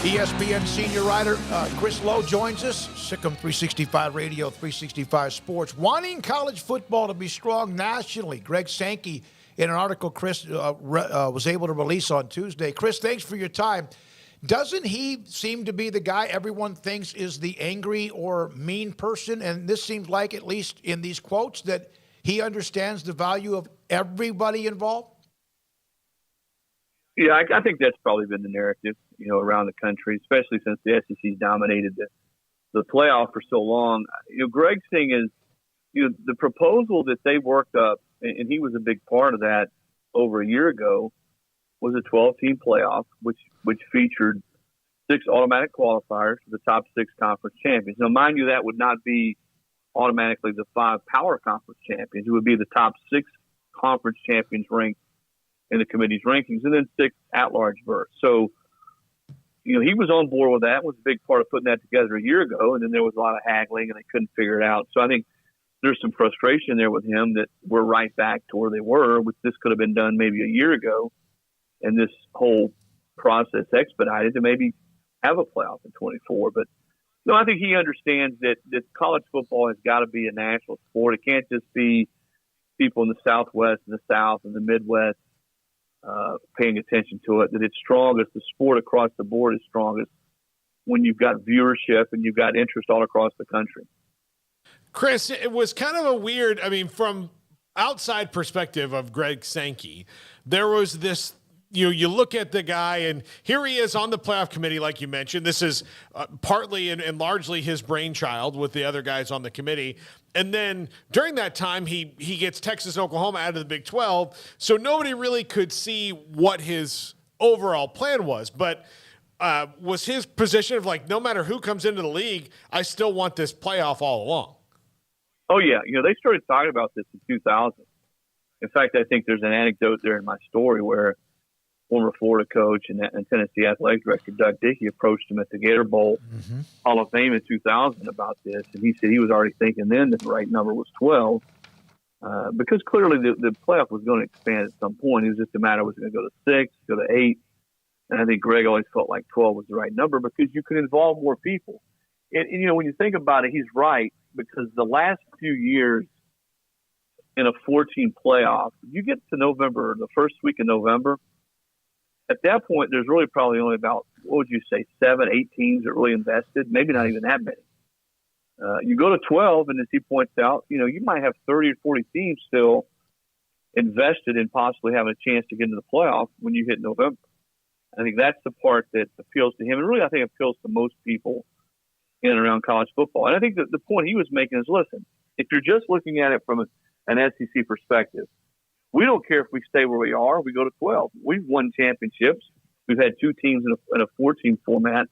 ESPN senior writer Chris Lowe joins us. Sikkim 365 Radio, 365 Sports. Wanting college football to be strong nationally. Greg Sankey, in an article Chris was able to release on Tuesday. Chris, thanks for your time. Doesn't he seem to be the guy everyone thinks is the angry or mean person? And this seems like, at least in these quotes, that he understands the value of everybody involved? Yeah, I think that's probably been the narrative, around the country, especially since the SEC's dominated the playoff for so long. Greg's thing is, the proposal that they worked up, and he was a big part of that over a year ago, was a 12-team playoff, which featured 6 automatic qualifiers for the top 6 conference champions. Now, mind you, that would not be automatically the 5 power conference champions. It would be the top 6 conference champions ranked in the committee's rankings, and then 6 at-large berths. So, he was on board with that, was a big part of putting that together a year ago, and then there was a lot of haggling, and they couldn't figure it out. So I think there's some frustration there with him that we're right back to where they were, which this could have been done maybe a year ago, and this whole process expedited to maybe have a playoff in 24. But, I think he understands that college football has got to be a national sport. It can't just be people in the Southwest and the South and the Midwest paying attention to it, that it's strongest, the sport across the board is strongest when you've got viewership and you've got interest all across the country. Chris, it was kind of a weird, from outside perspective of Greg Sankey, there was this, you look at the guy and here he is on the playoff committee, like you mentioned. This is partly and largely his brainchild with the other guys on the committee. And then during that time, he gets Texas and Oklahoma out of the Big 12. So nobody really could see what his overall plan was. But was his position of no matter who comes into the league, I still want this playoff all along? Oh, yeah. They started talking about this in 2000. In fact, I think there's an anecdote there in my story where former Florida coach and Tennessee athletic director Doug Dickey approached him at the Gator Bowl Hall of Fame in 2000 about this. And he said he was already thinking then that the right number was 12 because clearly the playoff was going to expand at some point. It was just a matter of was it going to go to 6, go to 8. And I think Greg always felt like 12 was the right number because you could involve more people. And when you think about it, he's right because the last few years in a 14 playoff, you get to November, the first week of November, at that point, there's really probably only about, 7, 8 teams that really invested, maybe not even that many. You go to 12, and as he points out, you might have 30 or 40 teams still invested in possibly having a chance to get into the playoff when you hit November. I think that's the part that appeals to him, and really I think appeals to most people in and around college football. And I think that the point he was making is, listen, if you're just looking at it from an SEC perspective, we don't care if we stay where we are. We go to 12. We've won championships. We've had 2 teams in a 4-team format.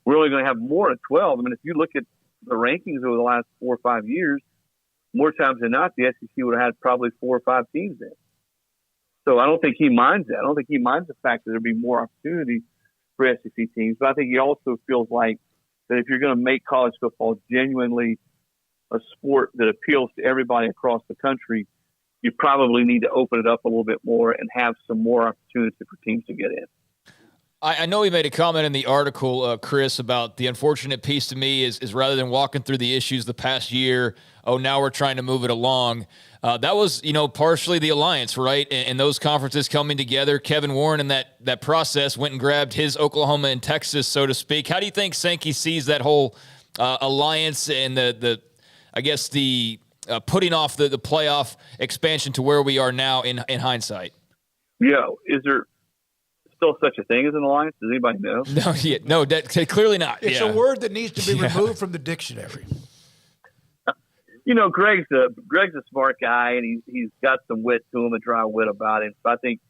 We're only going to have more at 12. If you look at the rankings over the last 4 or 5 years, more times than not, the SEC would have had probably 4 or 5 teams in. So I don't think he minds that. I don't think he minds the fact that there'll be more opportunity for SEC teams. But I think he also feels like that if you're going to make college football genuinely a sport that appeals to everybody across the country, you probably need to open it up a little bit more and have some more opportunity for teams to get in. I know he made a comment in the article, Chris, about the unfortunate piece to me is rather than walking through the issues the past year, now we're trying to move it along. That was, partially the alliance, right? And those conferences coming together. Kevin Warren in that process went and grabbed his Oklahoma and Texas, so to speak. How do you think Sankey sees that whole alliance and the putting off the playoff expansion to where we are now in hindsight? Yeah. Is there still such a thing as an alliance? Does anybody know? No, clearly not. It's a word that needs to be removed from the dictionary. Greg's a smart guy, and he's got some wit to him, a dry wit about him. So I think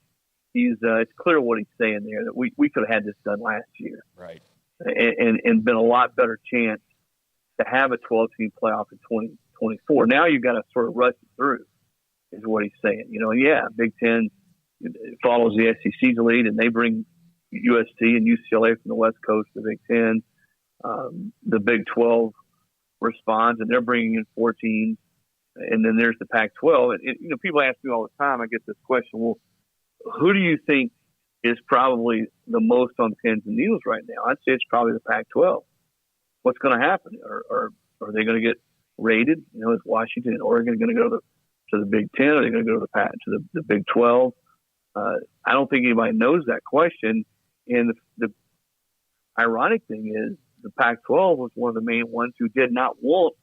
it's clear what he's saying there, that we could have had this done last year. Right. And been a lot better chance to have a 12-team playoff in 2024. Now you've got to sort of rush it through, is what he's saying. Big Ten follows the SEC's lead, and they bring USC and UCLA from the West Coast to the Big Ten. The Big 12 responds, and they're bringing in 4 teams. And then there's the Pac-12. And people ask me all the time, I get this question, well, who do you think is probably the most on pins and needles right now. I'd say it's probably the Pac-12. What's going to happen? Are they going to get raided? You know, is Washington and Oregon going to go to the Big Ten? Are they going to go to the Big 12? I don't think anybody knows that question. And the ironic thing is the Pac-12 was one of the main ones who did not want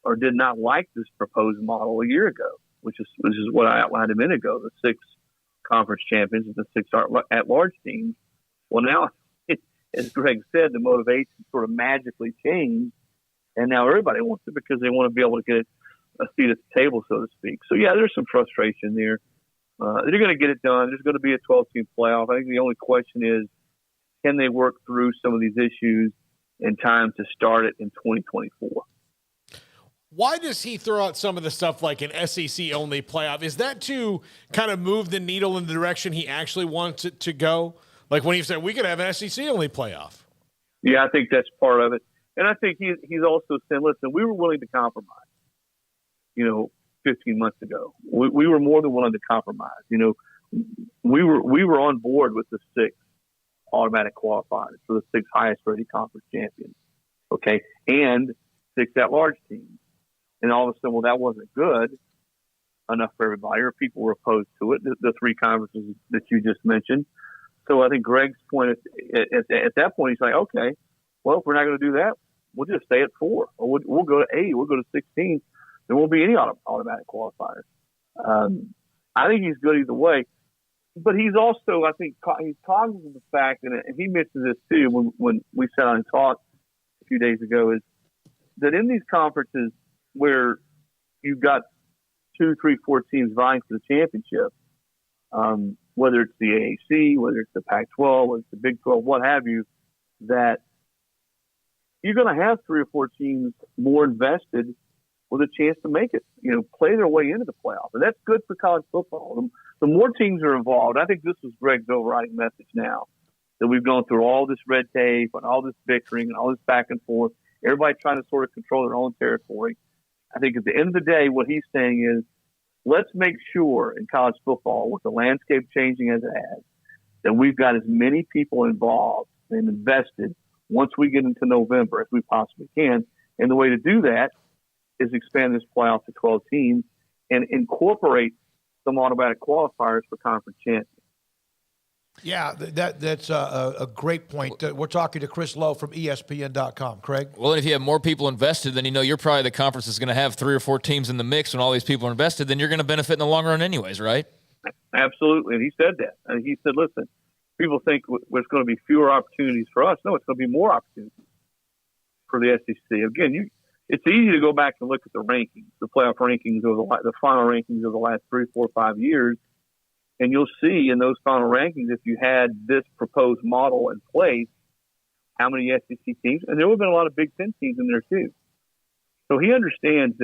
or did not like this proposed model a year ago, which is what I outlined a minute ago, the 6 conference champions and the 6 at-large teams. Well, now, as Greg said, the motivation sort of magically changed, and now everybody wants it because they want to be able to get a seat at the table, so to speak. So, yeah, there's some frustration there. They're going to get it done. There's going to be a 12-team playoff. I think the only question is, can they work through some of these issues in time to start it in 2024? Why does he throw out some of the stuff like an SEC-only playoff? Is that to kind of move the needle in the direction he actually wants it to go? Like when he said, we could have an SEC-only playoff. Yeah, I think that's part of it. And I think he's also saying, listen, we were willing to compromise, 15 months ago. We were more than willing to compromise. We were on board with the 6 automatic qualifiers for the 6 highest-rated conference champions, okay, and 6 at-large teams. And all of a sudden, well, that wasn't good enough for everybody, or people were opposed to it, the 3 conferences that you just mentioned. So I think Greg's point at that point, he's like, okay, well, if we're not going to do that, we'll just stay at 4. Or we'll go to 8. We'll go to 16. There won't be any automatic qualifiers. I think he's good either way. But he's also, I think, he's cognizant of the fact, and he mentioned this too when we sat on and talked a few days ago, is that in these conferences where you've got 2, 3, 4 teams vying for the championship, whether it's the AAC, whether it's the Pac-12, whether it's the Big 12, what have you, that you're going to have 3 or 4 teams more invested with a chance to make it, play their way into the playoff. And that's good for college football. The more teams are involved, I think this is Greg's overriding message now, that we've gone through all this red tape and all this bickering and all this back and forth, everybody trying to sort of control their own territory. I think at the end of the day, what he's saying is, let's make sure in college football, with the landscape changing as it has, that we've got as many people involved and invested once we get into November as we possibly can. And the way to do that is expand this playoff to 12 teams and incorporate some automatic qualifiers for conference champions. Yeah, that's a great point. We're talking to Chris Lowe from ESPN.com. Craig? Well, if you have more people invested, then you're probably the conference that's going to have 3 or 4 teams in the mix when all these people are invested, then you're going to benefit in the long run anyways, right? Absolutely, and he said that. And he said, listen, people think there's going to be fewer opportunities for us. No, it's going to be more opportunities for the SEC. Again, it's easy to go back and look at the rankings, the playoff rankings, or the final rankings of the last 3, 4, 5 years, and you'll see in those final rankings, if you had this proposed model in place, how many SEC teams, and there would have been a lot of Big Ten teams in there too. So he understands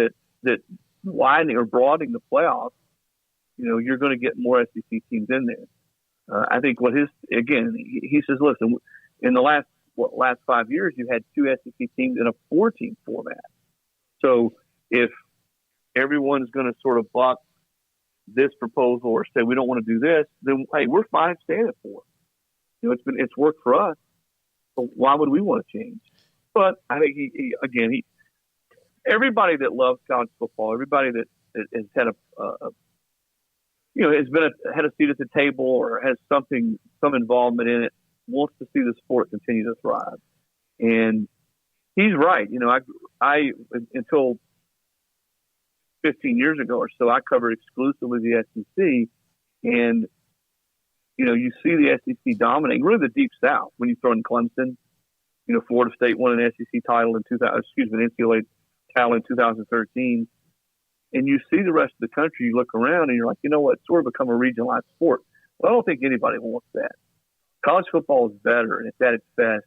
that widening or broadening the playoffs, you're going to get more SEC teams in there. I think he says, listen, in the last 5 years, you had 2 SEC teams in a 4-team format. So if everyone's going to sort of buck this proposal or say we don't want to do this, then hey, we're fine staying at 4. It's worked for us. So why would we want to change? But I think everybody that loves college football, everybody that has had had a seat at the table or has some involvement in it, wants to see the sport continue to thrive. And he's right. I until 15 years ago or so, I covered exclusively the SEC, and you see the SEC dominating really the Deep South when you throw in Clemson. Florida State won an SEC title an NCAA title in 2013, and you see the rest of the country. You look around and you're like, it's sort of become a regionalized sport. Well, I don't think anybody wants that. College football is better, and it's at its best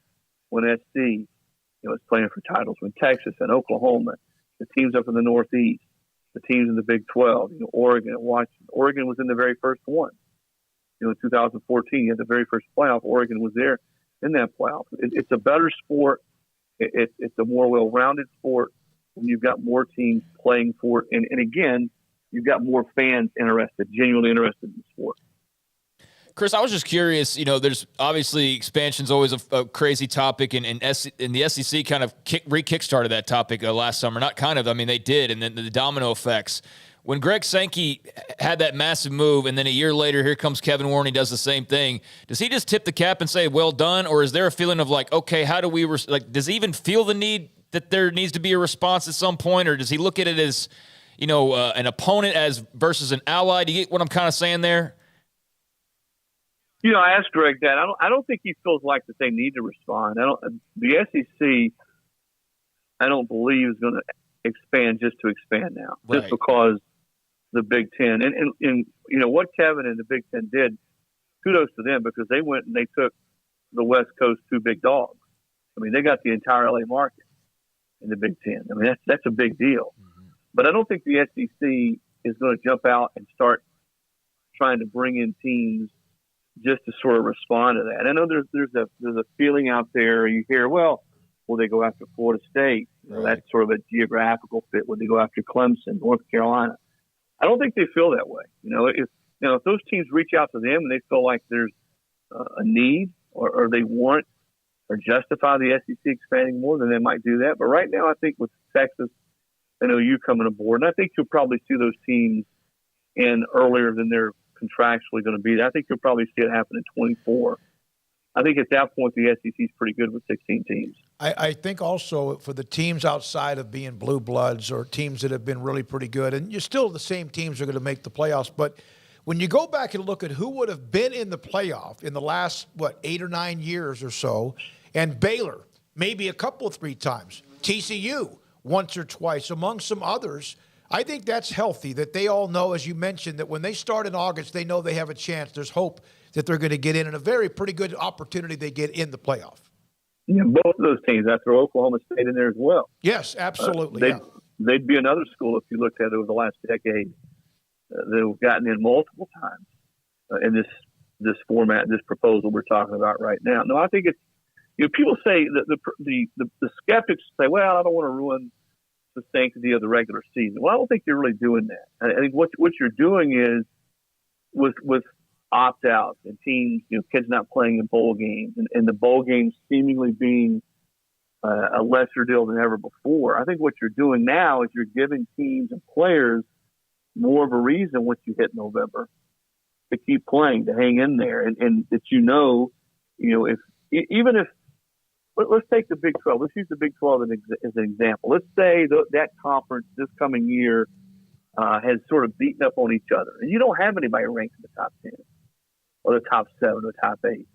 when SC, is playing for titles. When Texas and Oklahoma, the teams up in the Northeast, the teams in the Big 12, Oregon and Washington. Oregon was in the very first one. In 2014, you had the very first playoff. Oregon was there in that playoff. It's a better sport. It's a more well-rounded sport when you've got more teams playing for it. And again, you've got more fans interested, genuinely interested in the sport. Chris, I was just curious, there's obviously expansion's always a crazy topic, and the SEC kind of re-kickstarted that topic last summer. Not kind of, I mean, they did, and then the domino effects. When Greg Sankey had that massive move, and then a year later, here comes Kevin Warren, he does the same thing, does he just tip the cap and say, well done, or is there a feeling of like, okay, how do we, does he even feel the need that there needs to be a response at some point, or does he look at it as, an opponent versus an ally? Do you get what I'm kind of saying there? I asked Greg that. I don't think he feels like that they need to respond. The SEC, I don't believe is going to expand just to expand now, right, just because the Big Ten and what Kevin and the Big Ten did. Kudos to them, because they went and they took the West Coast two big dogs. I mean, they got the entire LA market in the Big Ten. I mean, that's a big deal. Mm-hmm. But I don't think the SEC is going to jump out and start trying to bring in teams just to sort of respond to that. I know there's a feeling out there. You hear, will they go after Florida State? Right. That's sort of a geographical fit. Would they go after Clemson, North Carolina? I don't think they feel that way. If those teams reach out to them and they feel like there's a need or they want or justify the SEC expanding more, then they might do that. But right now, I think with Texas and OU coming aboard, and I think you'll probably see those teams in earlier than they're contractually going to be. I think you'll probably see it happen in 24. I think at that point, the SEC is pretty good with 16 teams. I think also for the teams outside of being blue bloods or teams that have been really pretty good, and you're still the same teams are going to make the playoffs, but when you go back and look at who would have been in the playoff in the last, 8 or 9 years or so, and Baylor, maybe a couple, 3 times, TCU once or twice, among some others, I think that's healthy, that they all know, as you mentioned, that when they start in August, they know they have a chance. There's hope that they're going to get in, and a very pretty good opportunity they get in the playoff. Yeah, both of those teams. I throw Oklahoma State in there as well. Yes, absolutely. They'd be another school if you looked at it over the last decade. They've gotten in multiple times in this format, this proposal we're talking about right now. No, I think it's people say that the skeptics say, well, I don't want to ruin the sanctity of the regular season. Well, I don't think you're really doing that. I think what you're doing is with opt-outs and teams, kids not playing in bowl games and the bowl games seemingly being a lesser deal than ever before. I think what you're doing now is you're giving teams and players more of a reason once you hit November to keep playing, to hang in there, and that if let's take the Big 12. Let's use the Big 12 as an example. Let's say that conference this coming year has sort of beaten up on each other, and you don't have anybody ranked in the top 10 or the top 7 or the top 8.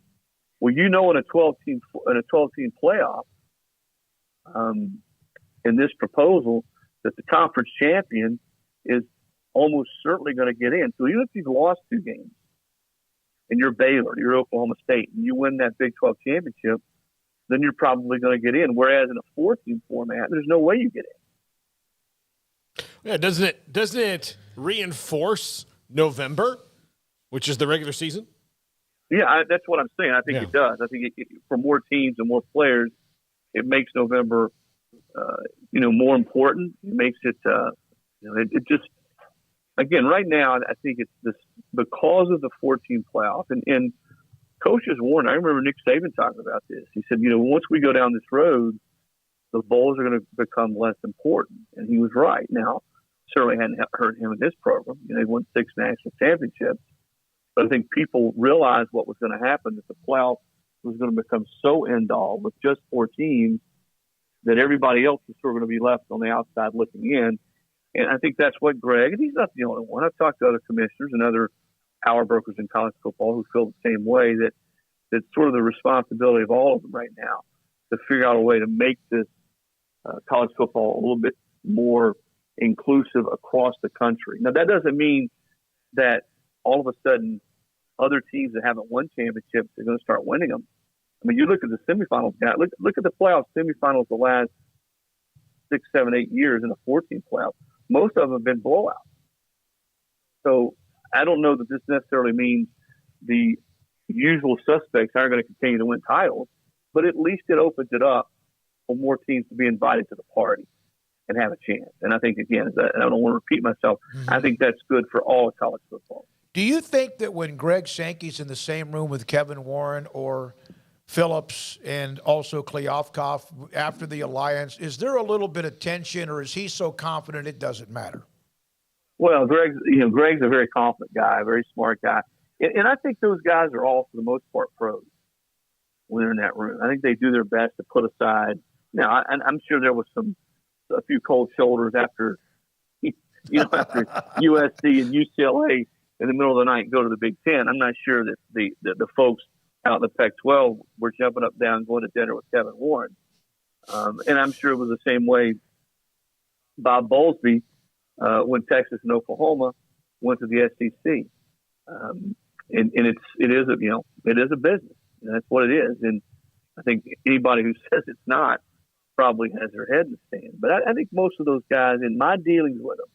Well, in a 12-team playoff, in this proposal, that the conference champion is almost certainly going to get in. So even if you've lost 2 games, and you're Baylor, you're Oklahoma State, and you win that Big 12 championship, then you're probably going to get in. Whereas in a 4-team format, there's no way you get in. Yeah, doesn't it reinforce November, which is the regular season? Yeah, that's what I'm saying. I think it does. I think for more teams and more players, it makes November, more important. It makes it, it just, again, right now, I think it's this because of the 14 playoff and coaches warn. I remember Nick Saban talking about this. He said, once we go down this road, the bowls are going to become less important. And he was right. Now, certainly hadn't hurt him in this program. They won 6 national championships. But I think people realized what was going to happen, that the playoff was going to become so end-all with just 4 teams that everybody else was sort of going to be left on the outside looking in. And I think that's what Greg, and he's not the only one. I've talked to other commissioners and other power brokers in college football who feel the same way, that it's sort of the responsibility of all of them right now to figure out a way to make this college football a little bit more inclusive across the country. Now, that doesn't mean that all of a sudden other teams that haven't won championships are going to start winning them. I mean, you look at the semifinals, guys. Look at the playoff semifinals the last 6, 7, 8 years in the 14 playoff. Most of them have been blowouts. So I don't know that this necessarily means the usual suspects aren't going to continue to win titles, but at least it opens it up for more teams to be invited to the party and have a chance. And I think, again, I don't want to repeat myself, I think that's good for all of college football. Do you think that when Greg Sankey's in the same room with Kevin Warren or Phillips and also Kleofkoff after the alliance, is there a little bit of tension, or is he so confident it doesn't matter? Well, Greg's a very confident guy, a very smart guy. And I think those guys are all, for the most part, pros when they're in that room. I think they do their best to put aside. Now, I'm sure there was a few cold shoulders after USC and UCLA in the middle of the night go to the Big Ten. I'm not sure that the folks out in the Pac-12 were jumping up down going to dinner with Kevin Warren. And I'm sure it was the same way Bob Bowlesby when Texas and Oklahoma went to the SEC. And it is a business. And that's what it is. And I think anybody who says it's not probably has their head in the sand. But I think most of those guys, in my dealings with them,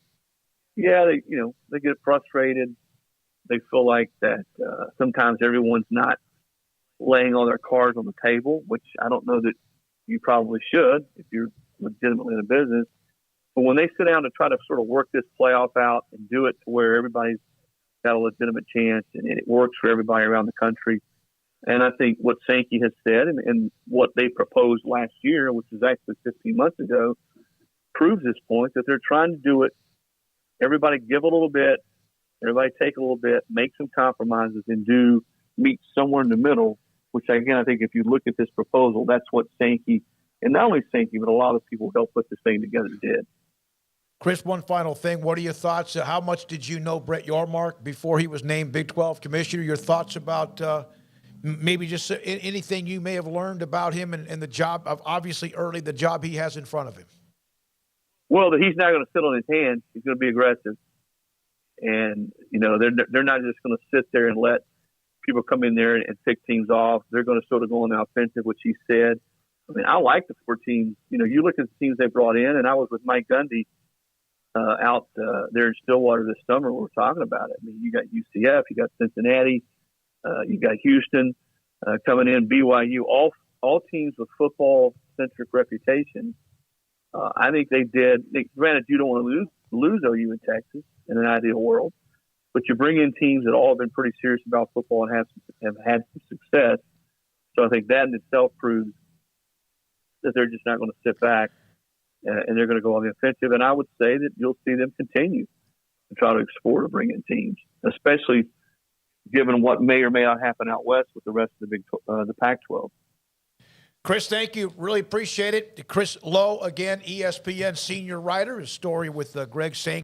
they get frustrated. They feel like that sometimes everyone's not laying all their cards on the table, which I don't know that you probably should if you're legitimately in a business. But when they sit down to try to sort of work this playoff out and do it to where everybody's got a legitimate chance and it works for everybody around the country. And I think what Sankey has said and what they proposed last year, which was actually 15 months ago, proves this point that they're trying to do it. Everybody give a little bit, everybody take a little bit, make some compromises, and meet somewhere in the middle, which, again, I think if you look at this proposal, that's what Sankey, and not only Sankey, but a lot of people who helped put this thing together did. Chris, one final thing. What are your thoughts? How much did you know Brett Yormark before he was named Big 12 commissioner? Your thoughts about maybe just anything you may have learned about him and the job of obviously early, the job he has in front of him? Well, that he's not going to sit on his hands. He's going to be aggressive. And, they're not just going to sit there and let people come in there and pick teams off. They're going to sort of go on the offensive, which he said. I mean, I like the 4 teams. You look at the teams they brought in, and I was with Mike Gundy out there in Stillwater this summer. We were talking about it. I mean, you got UCF, you got Cincinnati, you got Houston coming in, BYU, all teams with football-centric reputation. I think they did. Granted, you don't want to lose OU in Texas in an ideal world, but you bring in teams that all have been pretty serious about football and have had some success. So I think that in itself proves that they're just not going to sit back and they're going to go on the offensive. And I would say that you'll see them continue to try to explore to bring in teams, especially given what may or may not happen out west with the rest of the Pac-12. Chris, thank you. Really appreciate it. Chris Lowe, again, ESPN senior writer, his story with Greg Sankey.